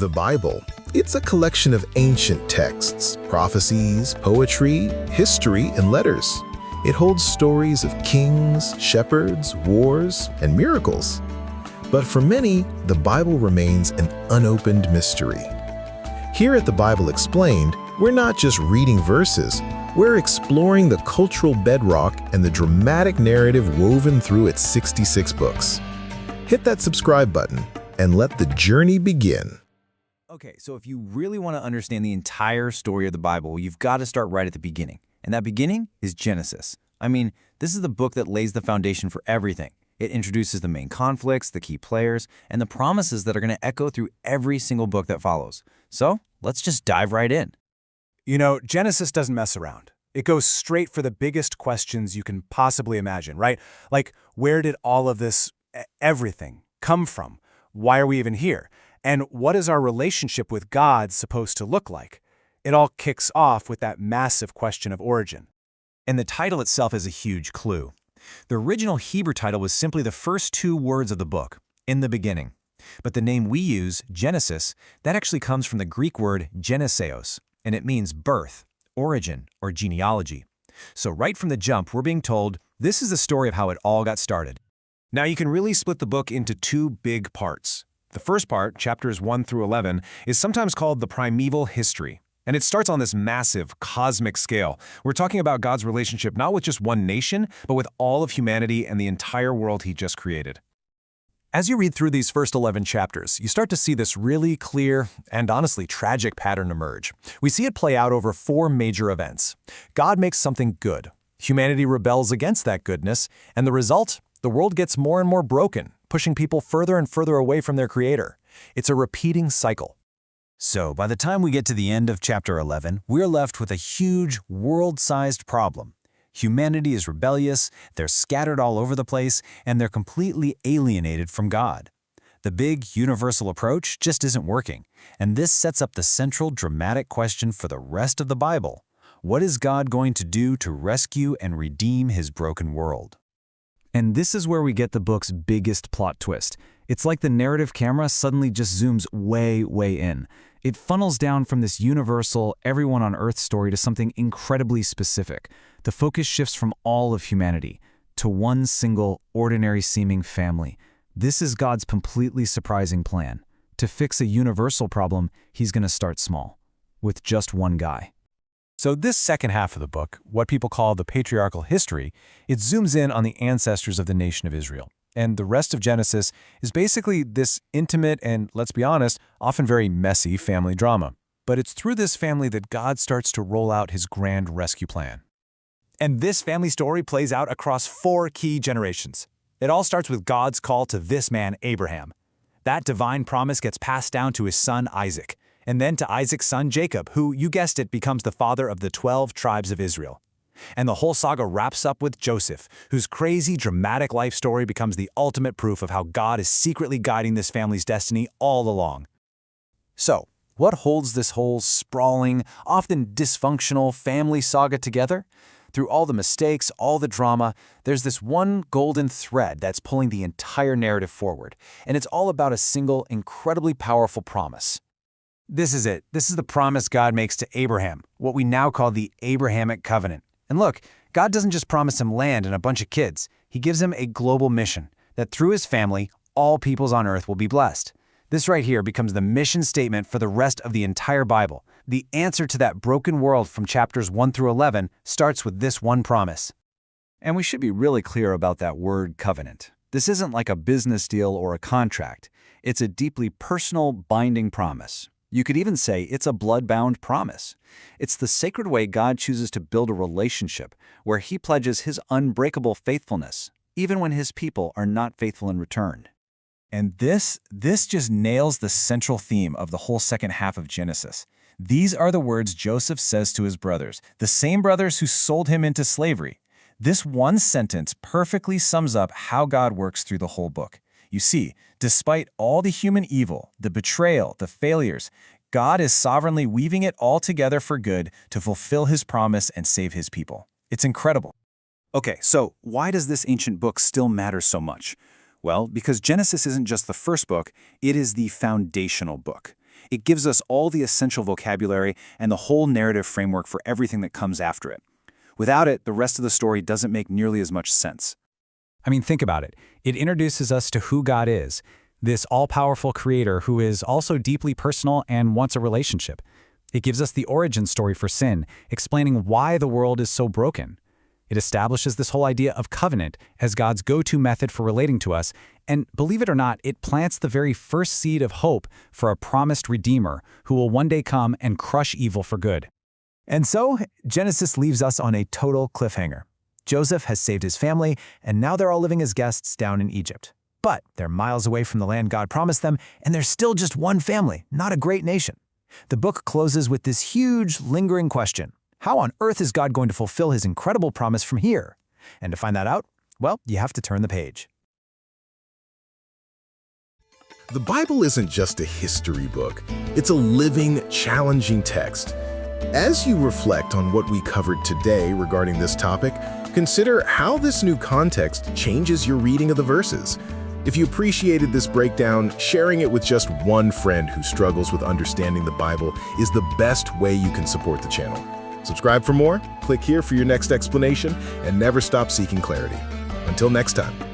The Bible. It's a collection of ancient texts, prophecies, poetry, history, and letters. It holds stories of kings, shepherds, wars, and miracles. But for many, the Bible remains an unopened mystery. Here at The Bible Explained, we're not just reading verses, we're exploring the cultural bedrock and the dramatic narrative woven through its 66 books. Hit that subscribe button and let the journey begin. Okay, so if you really want to understand the entire story of the Bible, you've got to start right at the beginning. And that beginning is Genesis. I mean, this is the book that lays the foundation for everything. It introduces the main conflicts, the key players, and the promises that are going to echo through every single book that follows. So let's just dive right in. You know, Genesis doesn't mess around. It goes straight for the biggest questions you can possibly imagine, right? Like, where did all of this, everything, come from? Why are we even here? And what is our relationship with God supposed to look like? It all kicks off with that massive question of origin. And the title itself is a huge clue. The original Hebrew title was simply the first two words of the book, in the beginning. But the name we use, Genesis, that actually comes from the Greek word geneseos, and it means birth, origin, or genealogy. So right from the jump, we're being told this is the story of how it all got started. Now you can really split the book into two big parts. The first part, chapters 1 through 11, is sometimes called the primeval history. And it starts on this massive, cosmic scale. We're talking about God's relationship not with just one nation, but with all of humanity and the entire world He just created. As you read through these first 11 chapters, you start to see this really clear and honestly tragic pattern emerge. We see it play out over four major events. God makes something good. Humanity rebels against that goodness, and the result? The world gets more and more broken, pushing people further and further away from their Creator. It's a repeating cycle. So, by the time we get to the end of chapter 11, we're left with a huge, world-sized problem. Humanity is rebellious, they're scattered all over the place, and they're completely alienated from God. The big, universal approach just isn't working, and this sets up the central, dramatic question for the rest of the Bible. What is God going to do to rescue and redeem His broken world? And this is where we get the book's biggest plot twist. It's like the narrative camera suddenly just zooms way, way in. It funnels down from this universal, everyone on Earth story to something incredibly specific. The focus shifts from all of humanity to one single, ordinary-seeming family. This is God's completely surprising plan. To fix a universal problem, He's going to start small, with just one guy. So this second half of the book, what people call the patriarchal history, it zooms in on the ancestors of the nation of Israel. And the rest of Genesis is basically this intimate and, let's be honest, often very messy family drama. But it's through this family that God starts to roll out His grand rescue plan. And this family story plays out across four key generations. It all starts with God's call to this man, Abraham. That divine promise gets passed down to his son, Isaac, and then to Isaac's son, Jacob, who, you guessed it, becomes the father of the 12 tribes of Israel. And the whole saga wraps up with Joseph, whose crazy, dramatic life story becomes the ultimate proof of how God is secretly guiding this family's destiny all along. So, what holds this whole sprawling, often dysfunctional family saga together? Through all the mistakes, all the drama, there's this one golden thread that's pulling the entire narrative forward, and it's all about a single, incredibly powerful promise. This is it. This is the promise God makes to Abraham, what we now call the Abrahamic covenant. And look, God doesn't just promise him land and a bunch of kids. He gives him a global mission, that through his family, all peoples on earth will be blessed. This right here becomes the mission statement for the rest of the entire Bible. The answer to that broken world from chapters 1 through 11 starts with this one promise. And we should be really clear about that word covenant. This isn't like a business deal or a contract. It's a deeply personal, binding promise. You could even say it's a blood-bound promise. It's the sacred way God chooses to build a relationship where He pledges His unbreakable faithfulness, even when His people are not faithful in return. And this just nails the central theme of the whole second half of Genesis. These are the words Joseph says to his brothers, the same brothers who sold him into slavery. This one sentence perfectly sums up how God works through the whole book. You see, despite all the human evil, the betrayal, the failures, God is sovereignly weaving it all together for good to fulfill His promise and save His people. It's incredible. Okay, so why does this ancient book still matter so much? Well, because Genesis isn't just the first book, it is the foundational book. It gives us all the essential vocabulary and the whole narrative framework for everything that comes after it. Without it, the rest of the story doesn't make nearly as much sense. I mean, think about it. It introduces us to who God is, this all-powerful creator who is also deeply personal and wants a relationship. It gives us the origin story for sin, explaining why the world is so broken. It establishes this whole idea of covenant as God's go-to method for relating to us, and believe it or not, it plants the very first seed of hope for a promised Redeemer who will one day come and crush evil for good. And so, Genesis leaves us on a total cliffhanger. Joseph has saved his family, and now they're all living as guests down in Egypt. But they're miles away from the land God promised them, and they're still just one family, not a great nation. The book closes with this huge, lingering question. How on earth is God going to fulfill his incredible promise from here? And to find that out, well, you have to turn the page. The Bible isn't just a history book. It's a living, challenging text. As you reflect on what we covered today regarding this topic, consider how this new context changes your reading of the verses. If you appreciated this breakdown, sharing it with just one friend who struggles with understanding the Bible is the best way you can support the channel. Subscribe for more, click here for your next explanation, and never stop seeking clarity. Until next time.